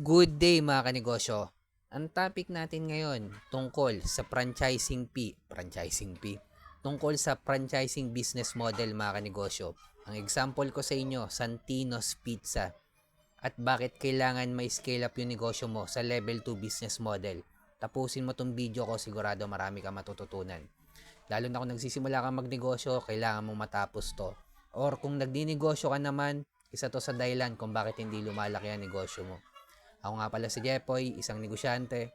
Good day mga kanegosyo. Ang topic natin ngayon tungkol sa franchising fee, tungkol sa franchising business model mga kanegosyo. Ang example ko sa inyo, Santino's Pizza. At bakit kailangan may scale up yung negosyo mo sa level 2 business model. Tapusin mo tong video ko, sigurado marami ka matututunan. Lalo na kung nagsisimula kang magnegosyo, kailangan mong matapos to. Or kung nagdinegosyo ka naman, isa to sa dahilan kung bakit hindi lumalaki ang negosyo mo. Ako nga pala si Jepoy, isang negosyante.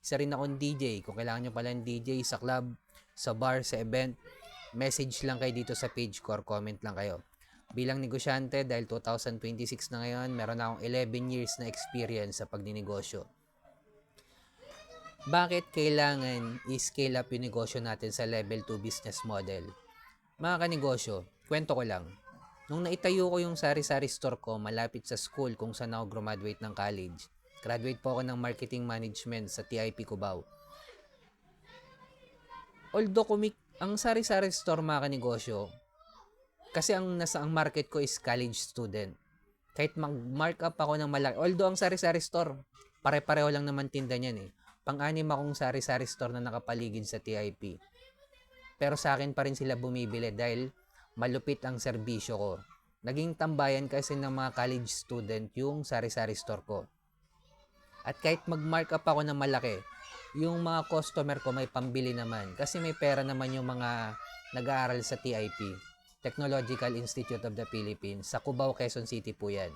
Isa rin akong DJ. Kung kailangan nyo pala ng DJ sa club, sa bar, sa event, message lang kayo dito sa page ko or comment lang kayo. Bilang negosyante, dahil 2026 na ngayon, meron akong 11 years na experience sa pagninegosyo. Bakit kailangan i-scale up yung negosyo natin sa level 2 business model? Mga kanegosyo, kwento ko lang. Nung naitayo ko yung sari-sari store ko malapit sa school kung saan ako graduate ng college. Graduate po ako ng marketing management sa TIP Cubao. Although ang sari-sari store mga kanegosyo, kasi ang market ko is college student. Kahit mag-mark up ako ng malaki, although ang sari-sari store, pare-pareho lang naman tinda niyan eh. Pang-anim akong sari-sari store na nakapaligid sa TIP. Pero sa akin pa rin sila bumibili dahil malupit ang serbisyo ko. Naging tambayan kasi ng mga college student yung sari-sari store ko. At kahit mag-mark up ako ng malaki, yung mga customer ko may pambili naman. Kasi may pera naman yung mga nag-aaral sa TIP, Technological Institute of the Philippines. Sa Cubao, Quezon City po yan.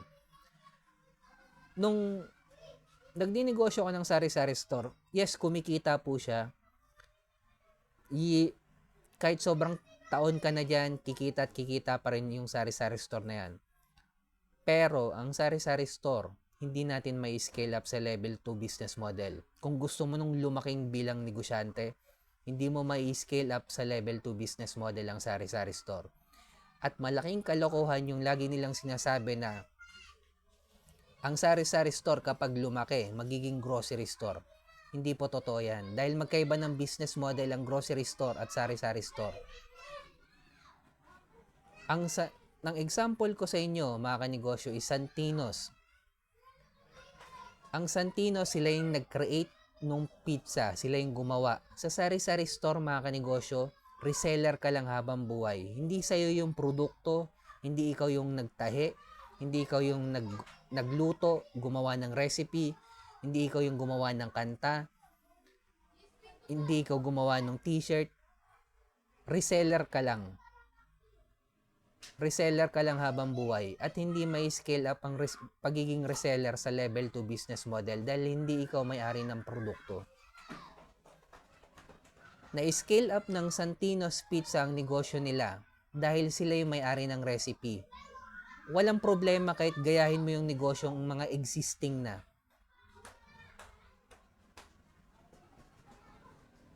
Nung nagdinegosyo ko ng sari-sari store, yes, kumikita po siya. Kahit sobrang taon ka na dyan, kikita at kikita pa rin yung sari-sari store na yan. Pero, ang sari-sari store, hindi natin may scale up sa level 2 business model. Kung gusto mo nung lumaking bilang negosyante, hindi mo may scale up sa level 2 business model ang sari-sari store. At malaking kalokohan yung lagi nilang sinasabi na ang sari-sari store kapag lumaki, magiging grocery store. Hindi po totoo yan. Dahil magkaiba ng business model ang grocery store at sari-sari store. Ng example ko sa inyo, mga kanegosyo, is Santino's. Ang Santino's, sila yung nag-create nung pizza. Sila yung gumawa. Sa sari-sari store, mga kanegosyo, reseller ka lang habang buhay. Hindi sa'yo yung produkto, hindi ikaw yung nagtahi, hindi ikaw yung nagluto, gumawa ng recipe, hindi ikaw yung gumawa ng kanta, hindi ikaw gumawa ng t-shirt. Reseller ka lang. Reseller ka lang habang buhay at hindi may scale up ang pagiging reseller sa level 2 business model dahil hindi ikaw may-ari ng produkto. Na-scale up ng Santino's Pizza ang negosyo nila dahil sila yung may-ari ng recipe. Walang problema kahit gayahin mo yung negosyong mga existing na.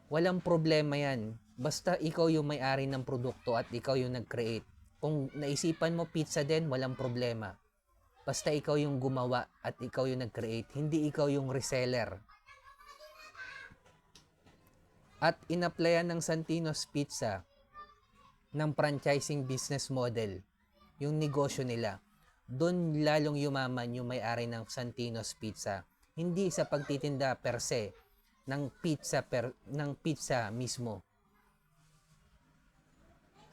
Walang problema yan. Basta ikaw yung may-ari ng produkto at ikaw yung nag-create. Kung naisipan mo pizza din, walang problema. Basta ikaw yung gumawa at ikaw yung nag-create, hindi ikaw yung reseller. At in-applyan ng Santino's Pizza ng franchising business model, yung negosyo nila. Doon lalong yumaman yung may-ari ng Santino's Pizza. Hindi sa pagtitinda per se ng pizza mismo.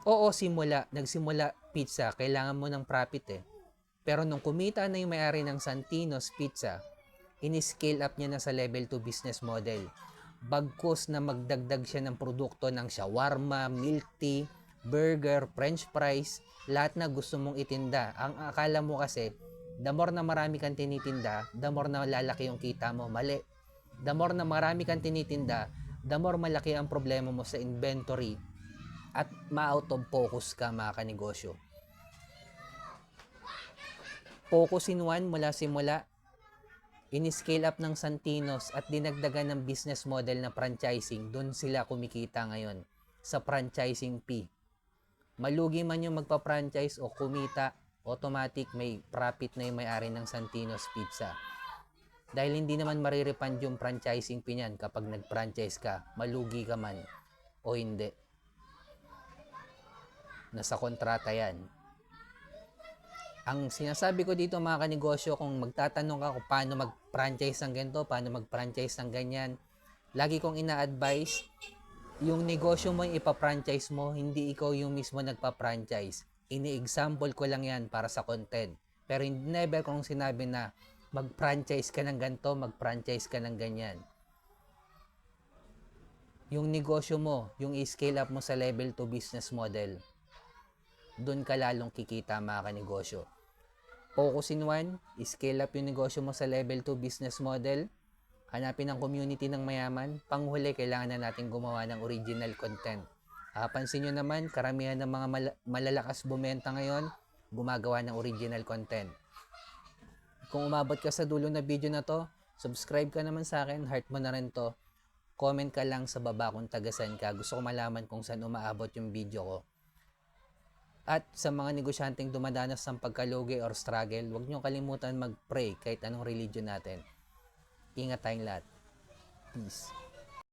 Oo, nagsimula pizza, kailangan mo ng profit eh. Pero nung kumita na yung may-ari ng Santino's Pizza, in-scale up niya na sa level 2 business model. Bagkus na magdagdag siya ng produkto ng shawarma, milk tea, burger, french fries, lahat na gusto mong itinda. Ang akala mo kasi, the more na marami kang tinitinda, the more na lalaki yung kita mo. Mali. The more na marami kang tinitinda, the more malaki ang problema mo sa inventory at ma-out of focus ka mga kanegosyo. Focus in one mula simula, in-scale up ng Santino's at dinagdagan ng business model na franchising, doon sila kumikita ngayon sa franchising fee. Malugi man yung magpa-franchise o kumita, automatic may profit na yung may-ari ng Santino's Pizza. Dahil hindi naman marirepand yung franchising fee niyan kapag nag-franchise ka, malugi ka man o hindi. Nasa kontrata yan. Ang sinasabi ko dito mga kanegosyo, kung magtatanong ka kung paano mag-franchise ng ganito, paano mag-franchise ng ganyan, lagi kong ina-advise, yung negosyo mo yung ipa-franchise mo, hindi ikaw yung mismo nagpa-franchise. Ini-example ko lang yan para sa content. Pero never kong sinabi na mag-franchise ka ng ganito, mag-franchise ka ng ganyan. Yung negosyo mo, yung i-scale up mo sa level 2 business model, doon ka lalong kikita mga kanegosyo. Focus in one, scale up yung negosyo mo sa level 2 business model, hanapin ang community ng mayaman, panghuli kailangan na natin gumawa ng original content. Pansin nyo naman, karamihan ng mga malalakas bumenta ngayon, gumagawa ng original content. Kung umabot ka sa dulo na video na to, subscribe ka naman sa akin, heart mo na rin to, comment ka lang sa baba kung tagasan ka, gusto ko malaman kung saan umaabot yung video ko. At sa mga negosyanteng dumadanas ng pagkalugi or struggle, huwag niyo kalimutan mag-pray kahit anong religion natin. Ingat tayong lahat. Peace.